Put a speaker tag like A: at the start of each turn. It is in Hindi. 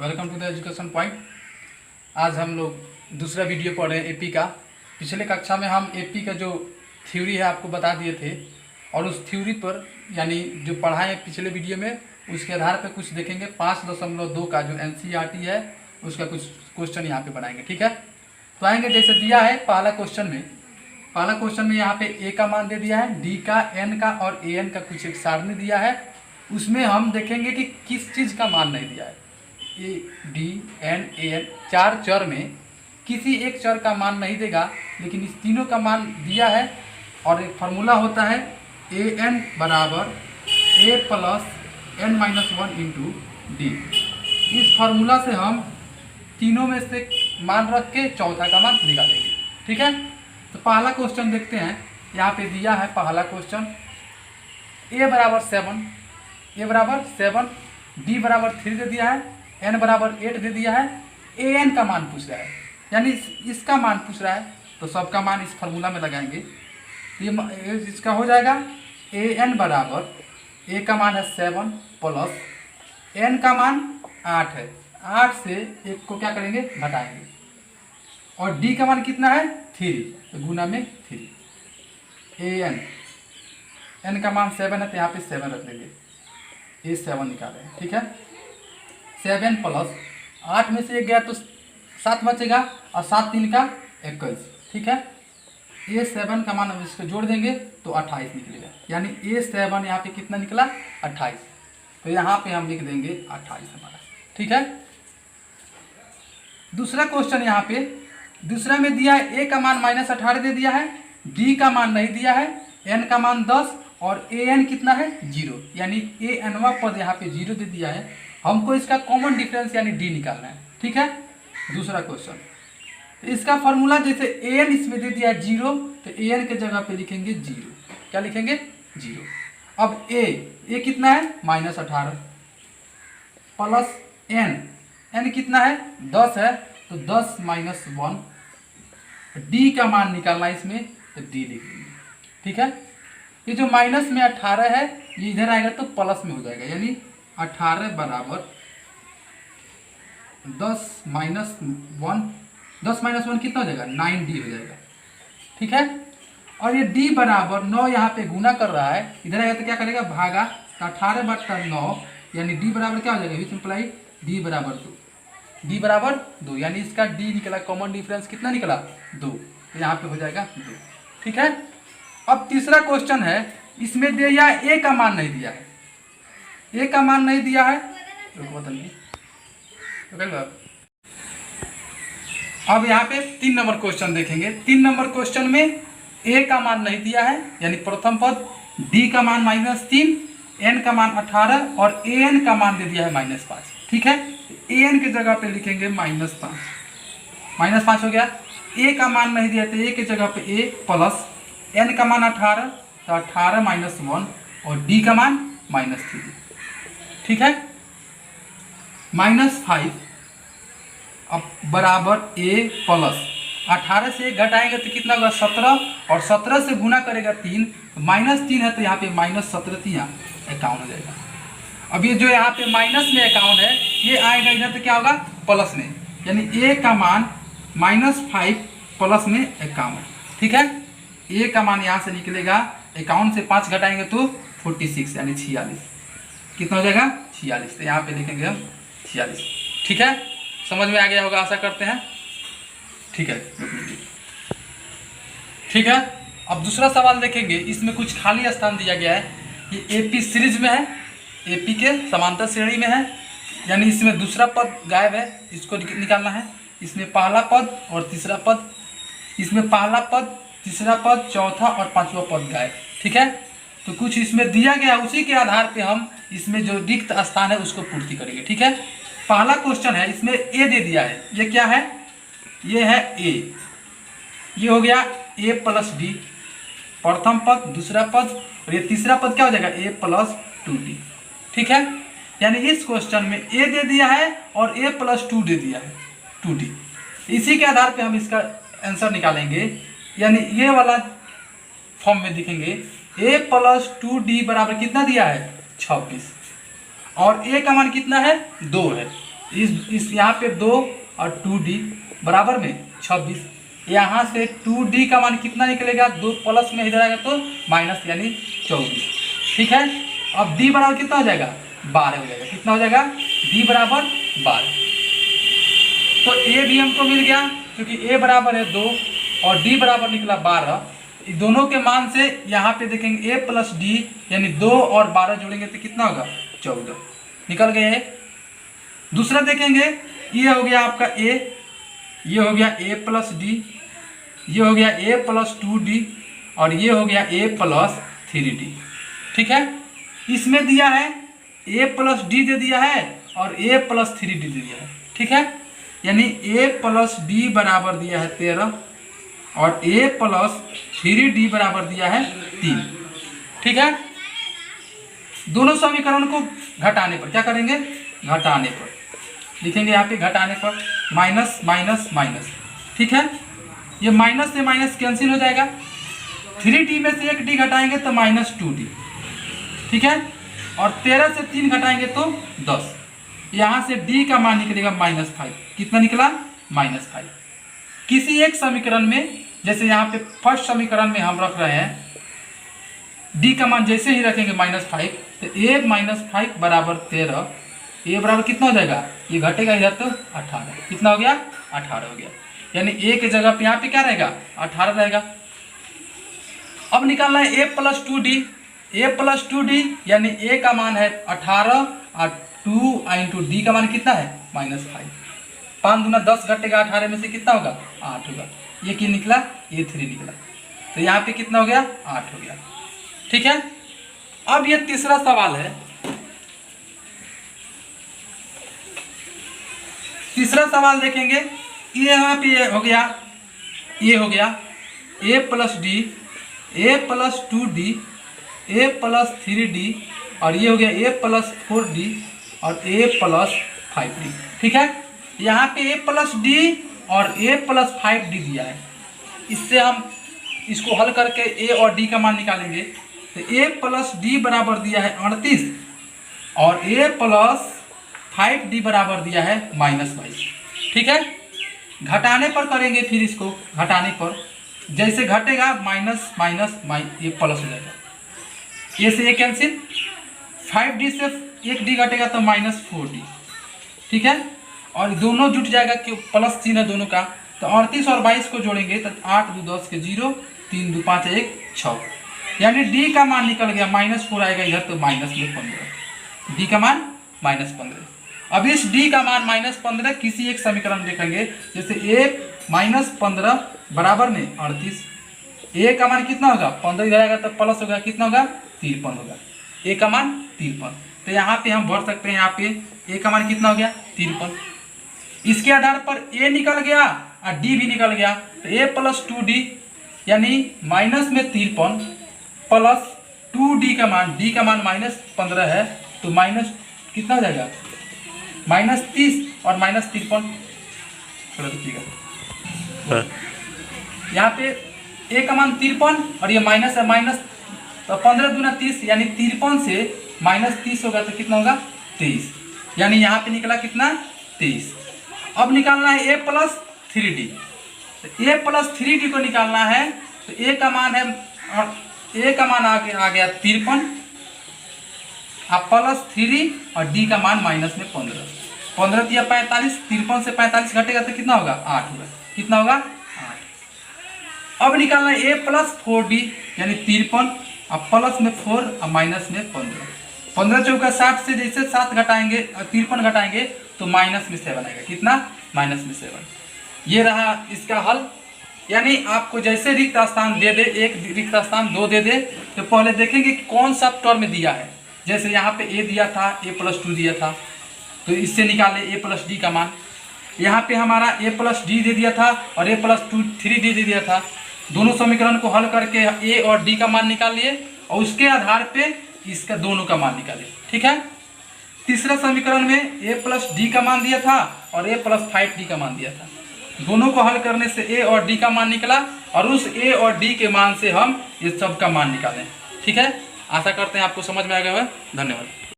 A: Welcome to the education point. आज हम लोग दूसरा वीडियो पढ़ रहे हैं एपी का। पिछले कक्षा में हम एपी का जो थ्योरी है आपको बता दिए थे और उस थ्योरी पर यानी जो पढ़ाए पिछले वीडियो में उसके आधार पर कुछ देखेंगे। 5.2 का जो एनसीईआरटी है उसका कुछ क्वेश्चन यहाँ पे बनाएंगे। ठीक है, तो आएंगे जैसे दिया है पहला क्वेश्चन में यहाँ पे ए का मान दे दिया है, डी का, एन का और ए एन का कुछ एक सारणी दिया है। उसमें हम देखेंगे कि किस चीज़ का मान नहीं दिया है। A D N A N चार चर में किसी एक चर का मान नहीं देगा, लेकिन इस तीनों का मान दिया है और एक फार्मूला होता है ए एन बराबर a plus n minus one into d. इस फार्मूला से हम तीनों में से मान रख के चौथा का मान निकालेंगे। ठीक है, तो पहला क्वेश्चन देखते हैं। यहाँ पे दिया है पहला क्वेश्चन ए बराबर 7, डी बराबर 3 दे दिया है, एन बराबर 8 दे दिया है, ए एन का मान पूछ रहा है यानी इसका मान पूछ रहा है। तो सबका मान इस फार्मूला में लगाएंगे। ये इसका हो जाएगा ए एन बराबर ए का मान है 7 प्लस एन का मान 8 है, 8 से एक को क्या करेंगे घटाएंगे, और डी का मान कितना है 3, तो गुना में 3। ए एन का मान 7 है तो यहाँ पे 7 रख देंगे, ये 7 निकाले हैं। ठीक है, 7 प्लस 8 में से एक गया तो 7 बचेगा और 7 3 का 21। ठीक है, ए 7 का मान हम इसको जोड़ देंगे तो 28 निकलेगा, यानी ए 7 यहाँ पे कितना निकला 28। तो यहाँ पे हम लिख देंगे 28 हमारा। ठीक है, दूसरा क्वेश्चन यहाँ पे दूसरा में दिया है ए का मान -18 दे दिया है, डी का मान नहीं दिया है, एन का मान 10 और ए एन कितना है 0, यानी ए एनवा पद यहाँ पे 0 दे दिया है। हमको इसका कॉमन डिफरेंस यानी डी निकालना है। ठीक है, दूसरा क्वेश्चन इसका फार्मूला जैसे ए एन इसमें दे दिया है 0, तो ए एन के जगह पे लिखेंगे 0। क्या लिखेंगे 0। अब ए कितना है -18 प्लस एन कितना है 10 है, तो 10 माइनस 1। डी का मान निकालना है इसमें, तो डी लिख देंगे। ठीक है, ये जो माइनस में 18 है ये इधर आएगा तो प्लस में हो जाएगा, यानी 18 बराबर 10 माइनस 1 कितना हो जाएगा 9D हो जाएगा। ठीक है, और ये D बराबर 9 यहाँ पे गुना कर रहा है, इधर आएगा तो क्या करेगा भागा, 18/9 यानी D बराबर क्या हो जाएगा, विच इम्प्लाई D बराबर 2, यानी इसका D निकला, कॉमन डिफरेंस कितना निकला 2, तो यहाँ पे हो जाएगा 2। ठीक है, अब तीसरा क्वेश्चन है, इसमें दिया ए का मान नहीं दिया है, ए का मान नहीं दिया है। अब यहाँ पे 3 नंबर क्वेश्चन देखेंगे। 3 नंबर क्वेश्चन में ए का मान नहीं दिया है यानी प्रथम पद, डी का मान -3, एन का मान 18 और ए एन का मान दे दिया है -5। ठीक है, ए एन के जगह पे लिखेंगे -5 हो गया। ए का मान नहीं दिया तो ए के जगह पे ए प्लस एन का मान 18, तो 18 माइनस 1 और डी का मान -3। ठीक है, -5 अब बराबर ए प्लस 18 से घटाएंगे तो कितना होगा 17, और 17 से गुना करेगा 3, -3 है तो यहाँ पे -17 51 हो जाएगा। अब ये जो यहाँ पे माइनस में 51 है ये आएगा इधर तो क्या होगा प्लस में, यानी ए का मान -5 प्लस में 51। ठीक है, ए का मान यहाँ से निकलेगा 51 से 5 घटाएंगे तो 46 यानी 46। कितना हो जाएगा 46, तो यहाँ पे लिखेंगे हम 46। ठीक है, समझ में आ गया होगा आशा करते हैं। ठीक है, ठीक है, अब दूसरा सवाल देखेंगे। इसमें कुछ खाली स्थान दिया गया है, ये एपी सीरीज में है, एपी के समांतर श्रेणी में है, यानी इसमें दूसरा पद गायब है, इसको निकालना है। इसमें पहला पद और तीसरा पद, इसमें पहला पद, तीसरा पद, चौथा और पांचवा पद गायब। ठीक है, तो कुछ इसमें दिया गया, उसी के आधार पे हम इसमें जो रिक्त स्थान है उसको पूर्ति करेंगे। ठीक है, पहला क्वेश्चन है, इसमें ए दे दिया है, ये क्या है, ये है ए, ये हो गया ए प्लस डी प्रथम पद, दूसरा पद, और ये तीसरा पद क्या हो जाएगा ए प्लस 2D। ठीक है, यानी इस क्वेश्चन में ए दे दिया है और ए प्लस 2 दे दिया है 2D। इसी के आधार पे हम इसका आंसर निकालेंगे, यानी ये वाला फॉर्म में दिखेंगे ए प्लस 2D बराबर कितना दिया है 26, और ए का मान कितना है 2 है, इस यहाँ पे 2 और 2d बराबर में 26। यहाँ से 2d का मान कितना निकलेगा, 2 प्लस में इधर आएगा तो माइनस यानी 24। ठीक है, अब d बराबर कितना हो जाएगा, 12 हो जाएगा। कितना हो जाएगा, d बराबर 12। तो a भी हमको मिल गया क्योंकि a बराबर है 2 और d बराबर निकला 12। दोनों के मान से यहाँ पे देखेंगे a प्लस डी यानी 2 और 12 जोड़ेंगे तो कितना होगा, 14 निकल गए। दूसरा देखेंगे, ये हो गया आपका a, ये हो गया a प्लस डी, ये हो गया a प्लस 2d और ये हो गया a प्लस 3d। ठीक है, इसमें दिया है a प्लस डी दे दिया है और a प्लस 3d दे दिया है। ठीक है, यानी a प्लस डी बराबर दिया है 13 और a प्लस 3d बराबर दिया है 3। ठीक है, दोनों समीकरण को घटाने पर क्या करेंगे, घटाने पर लिखेंगे यहाँ पे, घटाने पर माइनस माइनस माइनस। ठीक है, ये माइनस से माइनस कैंसिल हो जाएगा, 3d में से 1d घटाएंगे तो माइनस 2d। ठीक है, और 13 से 3 घटाएंगे तो 10। यहाँ से d का मान निकलेगा -5। कितना निकला, -5। किसी एक समीकरण में, जैसे यहाँ पे फर्स्ट समीकरण में हम रख रहे हैं d का मान जैसे ही रखेंगे -5 तो a - 5 बराबर 13। a बराबर कितना हो जाएगा, ये घटेगा इधर तो 18। कितना हो गया, 18 हो गया। यानी a के जगह पे यहाँ पे क्या रहेगा, 18 रहेगा। अब निकालना है a plus 2d। a plus 2d यानी a का मान है 18 और 2 इंटू d का मान कितना है, -5। 5 दूना 10 घटेगा 18 में से कितना होगा, 8 होगा। ये क्या निकला, ये 3 निकला। तो यहाँ पे कितना हो गया, 8 हो गया। ठीक है, अब ये तीसरा सवाल है। तीसरा सवाल देखेंगे, ये यहाँ पे ये हो गया, ये हो गया a plus D, a plus 2d, a plus 3d और ये हो गया a प्लस 4d और a प्लस 5d। ठीक है, यहाँ पे a प्लस डी और a प्लस 5d दिया है। इससे हम इसको हल करके a और d का मान निकालेंगे। तो a प्लस डी बराबर दिया है 38 और a प्लस 5d बराबर दिया है -22। ठीक है, घटाने पर करेंगे, फिर इसको घटाने पर जैसे घटेगा माइनस माइनस ये प्लस हो जाएगा, ये से ये कैंसिल, 5d से 1d घटेगा तो -4d। ठीक है, और दोनों जुट जाएगा कि प्लस चिन्ह है दोनों का। तो 38 और 22 को जोड़ेंगे तो 8 2 10 के 0, 3 2 5 1 6, यानी d का मान निकल गया -4 आएगा इधर तो -15। d का मान -15। अब इस d का मान -15 किसी एक समीकरण देखेंगे, जैसे a -15 बराबर में 38। a का मान कितना होगा, 15 इधर आएगा तो प्लस होगा, कितना होगा, 53 होगा। a का मान 53। तो यहाँ पे हम भर सकते हैं, यहाँ पे a का मान कितना हो गया, 53। इसके आधार पर a निकल गया और d भी निकल गया। तो a प्लस 2d यानी माइनस में 53 प्लस 2d का मान, d का मान -15 है तो माइनस कितना हो जाएगा, -30 और -53। यहाँ पे a का मान 53 और ये माइनस है, माइनस तो 15 दूना 30 यानी 53 से -30 होगा तो कितना होगा, 23। यानी यहाँ पे निकला कितना, 23। अब निकालना है a प्लस 3d। तो a प्लस 3d को निकालना है तो a का मान है, a का मान आ गया 53 और प्लस 3 और d का मान माइनस में 15। 15 दिया 45, 53 से 45 घटेगा तो कितना होगा, 8 होगा। कितना होगा, 8। अब निकालना है a प्लस 4d यानी 53 और प्लस में 4 और माइनस में 15। 15 चौका 60 से जैसे 7 घटाएंगे और 53 घटाएंगे तो माइनस में 7 आएगा। कितना, -7। ये रहा इसका हल। यानी आपको जैसे रिक्त स्थान दे दे, एक रिक्त स्थान 2 दे दे, तो पहले देखेंगे कि कौन सा टर्म दिया है। जैसे यहाँ पे a दिया था, a प्लस 2 दिया था तो इससे निकाले a प्लस डी का मान। यहाँ पे हमारा a प्लस डी दे दिया था और a प्लस 3d दे दिया था। दोनों समीकरण को हल करके a और d का मान निकाल लिए और उसके आधार पे इसका दोनों का मान निकाले। ठीक है, तीसरा समीकरण में a प्लस डी का मान दिया था और a प्लस 5d का मान दिया था। दोनों को हल करने से a और d का मान निकला और उस a और d के मान से हम इस सब का मान निकालें। ठीक है, आशा करते हैं आपको समझ में आ गया है। धन्यवाद।